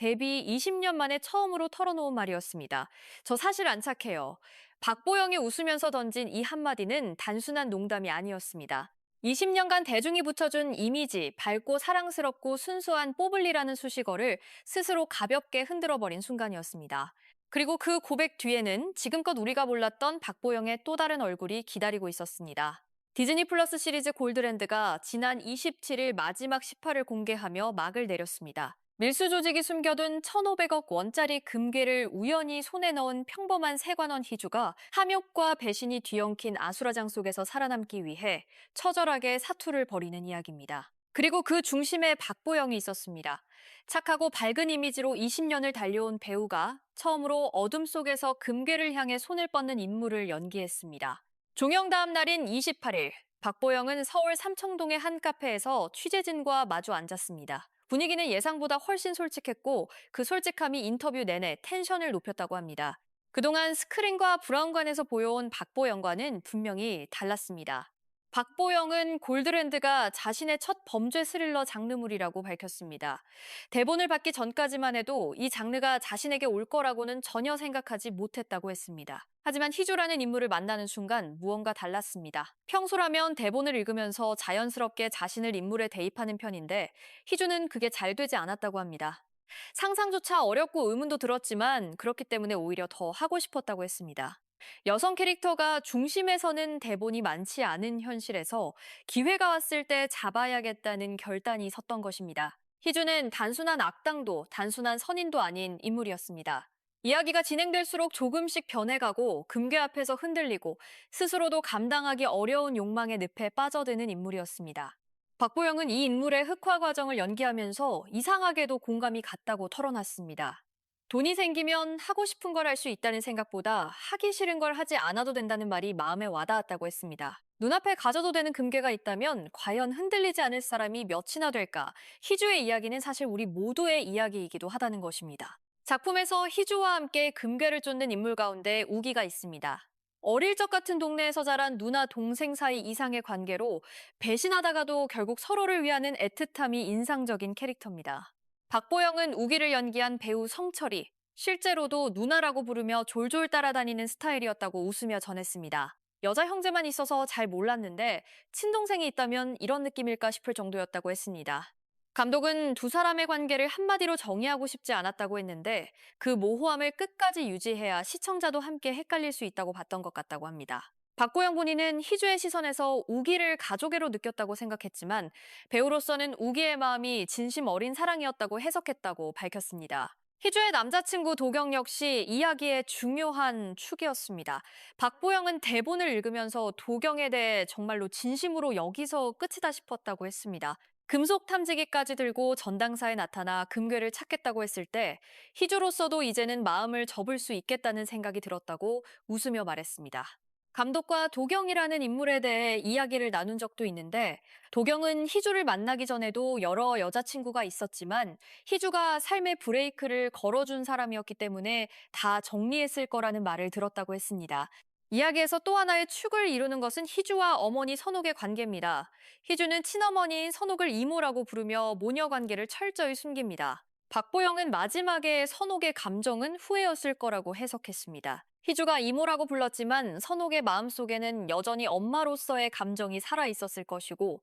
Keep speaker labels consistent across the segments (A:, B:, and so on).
A: 데뷔 20년 만에 처음으로 털어놓은 말이었습니다. 저 사실 안 착해요. 박보영이 웃으면서 던진 이 한마디는 단순한 농담이 아니었습니다. 20년간 대중이 붙여준 이미지, 밝고 사랑스럽고 순수한 뽀블리라는 수식어를 스스로 가볍게 흔들어버린 순간이었습니다. 그리고 그 고백 뒤에는 지금껏 우리가 몰랐던 박보영의 또 다른 얼굴이 기다리고 있었습니다. 디즈니 플러스 시리즈 골드랜드가 지난 27일 마지막 10화를 공개하며 막을 내렸습니다. 밀수 조직이 숨겨둔 1,500억 원짜리 금괴를 우연히 손에 넣은 평범한 세관원 희주가 함욕과 배신이 뒤엉킨 아수라장 속에서 살아남기 위해 처절하게 사투를 벌이는 이야기입니다. 그리고 그 중심에 박보영이 있었습니다. 착하고 밝은 이미지로 20년을 달려온 배우가 처음으로 어둠 속에서 금괴를 향해 손을 뻗는 인물을 연기했습니다. 종영 다음 날인 28일, 박보영은 서울 삼청동의 한 카페에서 취재진과 마주 앉았습니다. 분위기는 예상보다 훨씬 솔직했고 그 솔직함이 인터뷰 내내 텐션을 높였다고 합니다. 그동안 스크린과 브라운관에서 보여온 박보영과는 분명히 달랐습니다. 박보영은 골드랜드가 자신의 첫 범죄 스릴러 장르물이라고 밝혔습니다. 대본을 받기 전까지만 해도 이 장르가 자신에게 올 거라고는 전혀 생각하지 못했다고 했습니다. 하지만 희주라는 인물을 만나는 순간 무언가 달랐습니다. 평소라면 대본을 읽으면서 자연스럽게 자신을 인물에 대입하는 편인데 희주는 그게 잘 되지 않았다고 합니다. 상상조차 어렵고 의문도 들었지만 그렇기 때문에 오히려 더 하고 싶었다고 했습니다. 여성 캐릭터가 중심에 서는 대본이 많지 않은 현실에서 기회가 왔을 때 잡아야겠다는 결단이 섰던 것입니다. 희주는 단순한 악당도 단순한 선인도 아닌 인물이었습니다. 이야기가 진행될수록 조금씩 변해가고 금괴 앞에서 흔들리고 스스로도 감당하기 어려운 욕망의 늪에 빠져드는 인물이었습니다. 박보영은 이 인물의 흑화 과정을 연기하면서 이상하게도 공감이 갔다고 털어놨습니다. 돈이 생기면 하고 싶은 걸 할 수 있다는 생각보다 하기 싫은 걸 하지 않아도 된다는 말이 마음에 와닿았다고 했습니다. 눈앞에 가져도 되는 금괴가 있다면 과연 흔들리지 않을 사람이 몇이나 될까? 희주의 이야기는 사실 우리 모두의 이야기이기도 하다는 것입니다. 작품에서 희주와 함께 금괴를 쫓는 인물 가운데 우기가 있습니다. 어릴 적 같은 동네에서 자란 누나 동생 사이 이상의 관계로 배신하다가도 결국 서로를 위하는 애틋함이 인상적인 캐릭터입니다. 박보영은 우기를 연기한 배우 성철이 실제로도 누나라고 부르며 졸졸 따라다니는 스타일이었다고 웃으며 전했습니다. 여자 형제만 있어서 잘 몰랐는데 친동생이 있다면 이런 느낌일까 싶을 정도였다고 했습니다. 감독은 두 사람의 관계를 한마디로 정의하고 싶지 않았다고 했는데 그 모호함을 끝까지 유지해야 시청자도 함께 헷갈릴 수 있다고 봤던 것 같다고 합니다. 박보영 본인은 희주의 시선에서 우기를 가족애로 느꼈다고 생각했지만 배우로서는 우기의 마음이 진심 어린 사랑이었다고 해석했다고 밝혔습니다. 희주의 남자친구 도경 역시 이야기의 중요한 축이었습니다. 박보영은 대본을 읽으면서 도경에 대해 정말로 진심으로 여기서 끝이다 싶었다고 했습니다. 금속 탐지기까지 들고 전당사에 나타나 금괴를 찾겠다고 했을 때 희주로서도 이제는 마음을 접을 수 있겠다는 생각이 들었다고 웃으며 말했습니다. 감독과 도경이라는 인물에 대해 이야기를 나눈 적도 있는데 도경은 희주를 만나기 전에도 여러 여자친구가 있었지만 희주가 삶의 브레이크를 걸어준 사람이었기 때문에 다 정리했을 거라는 말을 들었다고 했습니다. 이야기에서 또 하나의 축을 이루는 것은 희주와 어머니 선옥의 관계입니다. 희주는 친어머니인 선옥을 이모라고 부르며 모녀 관계를 철저히 숨깁니다. 박보영은 마지막에 선옥의 감정은 후회였을 거라고 해석했습니다. 희주가 이모라고 불렀지만 선옥의 마음속에는 여전히 엄마로서의 감정이 살아있었을 것이고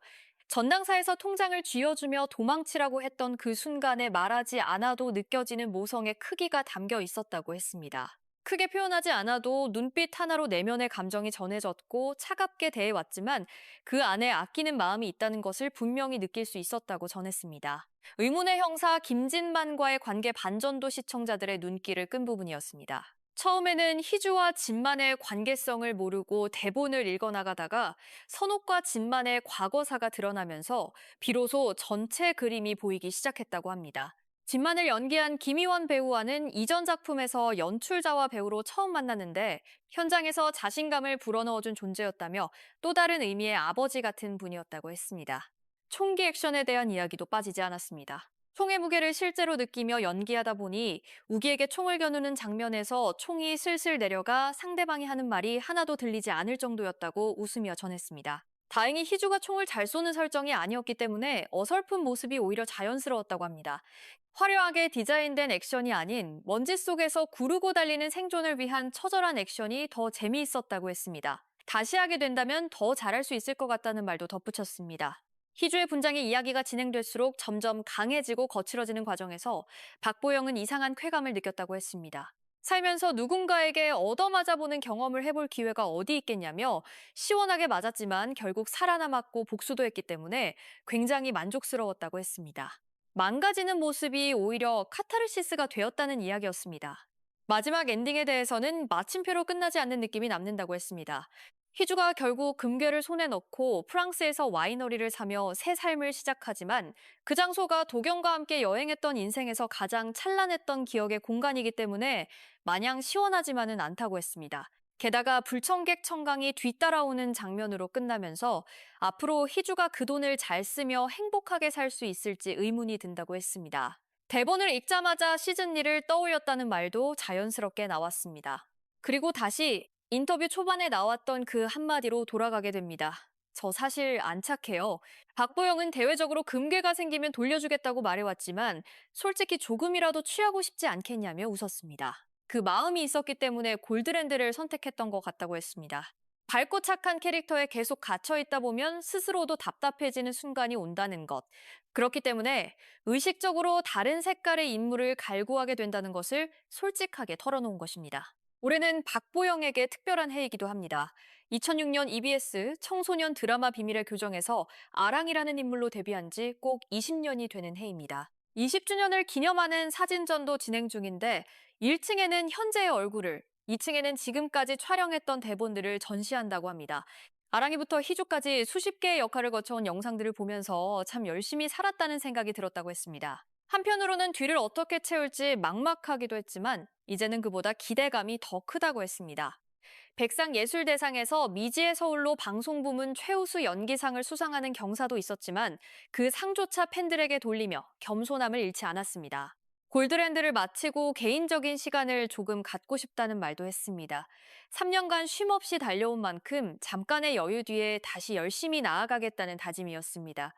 A: 전당사에서 통장을 쥐어주며 도망치라고 했던 그 순간에 말하지 않아도 느껴지는 모성의 크기가 담겨 있었다고 했습니다. 크게 표현하지 않아도 눈빛 하나로 내면의 감정이 전해졌고 차갑게 대해왔지만 그 안에 아끼는 마음이 있다는 것을 분명히 느낄 수 있었다고 전했습니다. 의문의 형사 김진만과의 관계 반전도 시청자들의 눈길을 끈 부분이었습니다. 처음에는 희주와 진만의 관계성을 모르고 대본을 읽어나가다가 선옥과 진만의 과거사가 드러나면서 비로소 전체 그림이 보이기 시작했다고 합니다. 진만을 연기한 김희원 배우와는 이전 작품에서 연출자와 배우로 처음 만났는데 현장에서 자신감을 불어넣어준 존재였다며 또 다른 의미의 아버지 같은 분이었다고 했습니다. 총기 액션에 대한 이야기도 빠지지 않았습니다. 총의 무게를 실제로 느끼며 연기하다 보니 우기에게 총을 겨누는 장면에서 총이 슬슬 내려가 상대방이 하는 말이 하나도 들리지 않을 정도였다고 웃으며 전했습니다. 다행히 희주가 총을 잘 쏘는 설정이 아니었기 때문에 어설픈 모습이 오히려 자연스러웠다고 합니다. 화려하게 디자인된 액션이 아닌 먼지 속에서 구르고 달리는 생존을 위한 처절한 액션이 더 재미있었다고 했습니다. 다시 하게 된다면 더 잘할 수 있을 것 같다는 말도 덧붙였습니다. 희주의 분장의 이야기가 진행될수록 점점 강해지고 거칠어지는 과정에서 박보영은 이상한 쾌감을 느꼈다고 했습니다. 살면서 누군가에게 얻어맞아보는 경험을 해볼 기회가 어디 있겠냐며 시원하게 맞았지만 결국 살아남았고 복수도 했기 때문에 굉장히 만족스러웠다고 했습니다. 망가지는 모습이 오히려 카타르시스가 되었다는 이야기였습니다. 마지막 엔딩에 대해서는 마침표로 끝나지 않는 느낌이 남는다고 했습니다. 희주가 결국 금괴를 손에 넣고 프랑스에서 와이너리를 사며 새 삶을 시작하지만 그 장소가 도경과 함께 여행했던 인생에서 가장 찬란했던 기억의 공간이기 때문에 마냥 시원하지만은 않다고 했습니다. 게다가 불청객 청강이 뒤따라오는 장면으로 끝나면서 앞으로 희주가 그 돈을 잘 쓰며 행복하게 살 수 있을지 의문이 든다고 했습니다. 대본을 읽자마자 시즌 2를 떠올렸다는 말도 자연스럽게 나왔습니다. 그리고 다시 인터뷰 초반에 나왔던 그 한마디로 돌아가게 됩니다. 저 사실 안 착해요. 박보영은 대외적으로 금괴가 생기면 돌려주겠다고 말해왔지만 솔직히 조금이라도 취하고 싶지 않겠냐며 웃었습니다. 그 마음이 있었기 때문에 골드랜드를 선택했던 것 같다고 했습니다. 밝고 착한 캐릭터에 계속 갇혀 있다 보면 스스로도 답답해지는 순간이 온다는 것. 그렇기 때문에 의식적으로 다른 색깔의 인물을 갈구하게 된다는 것을 솔직하게 털어놓은 것입니다. 올해는 박보영에게 특별한 해이기도 합니다. 2006년 EBS 청소년 드라마 비밀의 교정에서 아랑이라는 인물로 데뷔한 지 꼭 20년이 되는 해입니다. 20주년을 기념하는 사진전도 진행 중인데 1층에는 현재의 얼굴을, 2층에는 지금까지 촬영했던 대본들을 전시한다고 합니다. 아랑이부터 희주까지 수십 개의 역할을 거쳐온 영상들을 보면서 참 열심히 살았다는 생각이 들었다고 했습니다. 한편으로는 뒤를 어떻게 채울지 막막하기도 했지만 이제는 그보다 기대감이 더 크다고 했습니다. 백상예술대상에서 미지의 서울로 방송부문 최우수 연기상을 수상하는 경사도 있었지만 그 상조차 팬들에게 돌리며 겸손함을 잃지 않았습니다. 골드랜드를 마치고 개인적인 시간을 조금 갖고 싶다는 말도 했습니다. 3년간 쉼없이 달려온 만큼 잠깐의 여유 뒤에 다시 열심히 나아가겠다는 다짐이었습니다.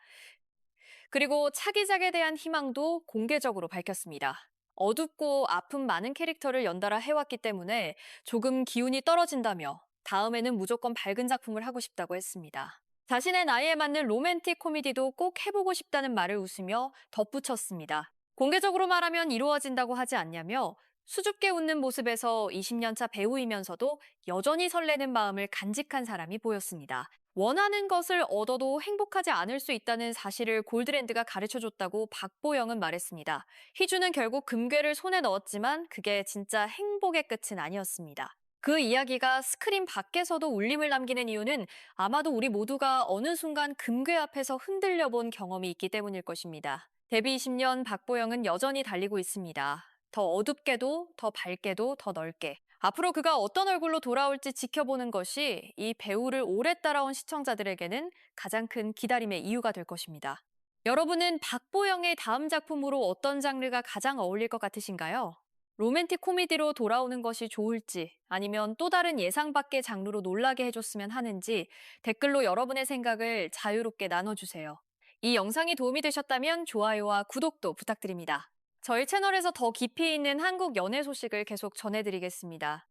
A: 그리고 차기작에 대한 희망도 공개적으로 밝혔습니다. 어둡고 아픔 많은 캐릭터를 연달아 해왔기 때문에 조금 기운이 떨어진다며 다음에는 무조건 밝은 작품을 하고 싶다고 했습니다. 자신의 나이에 맞는 로맨틱 코미디도 꼭 해보고 싶다는 말을 웃으며 덧붙였습니다. 공개적으로 말하면 이루어진다고 하지 않냐며 수줍게 웃는 모습에서 20년 차 배우이면서도 여전히 설레는 마음을 간직한 사람이 보였습니다. 원하는 것을 얻어도 행복하지 않을 수 있다는 사실을 골드랜드가 가르쳐줬다고 박보영은 말했습니다. 희주는 결국 금괴를 손에 넣었지만 그게 진짜 행복의 끝은 아니었습니다. 그 이야기가 스크린 밖에서도 울림을 남기는 이유는 아마도 우리 모두가 어느 순간 금괴 앞에서 흔들려 본 경험이 있기 때문일 것입니다. 데뷔 20년 박보영은 여전히 달리고 있습니다. 더 어둡게도, 더 밝게도, 더 넓게. 앞으로 그가 어떤 얼굴로 돌아올지 지켜보는 것이 이 배우를 오래 따라온 시청자들에게는 가장 큰 기다림의 이유가 될 것입니다. 여러분은 박보영의 다음 작품으로 어떤 장르가 가장 어울릴 것 같으신가요? 로맨틱 코미디로 돌아오는 것이 좋을지 아니면 또 다른 예상 밖의 장르로 놀라게 해줬으면 하는지 댓글로 여러분의 생각을 자유롭게 나눠주세요. 이 영상이 도움이 되셨다면 좋아요와 구독도 부탁드립니다. 저희 채널에서 더 깊이 있는 한국 연애 소식을 계속 전해드리겠습니다.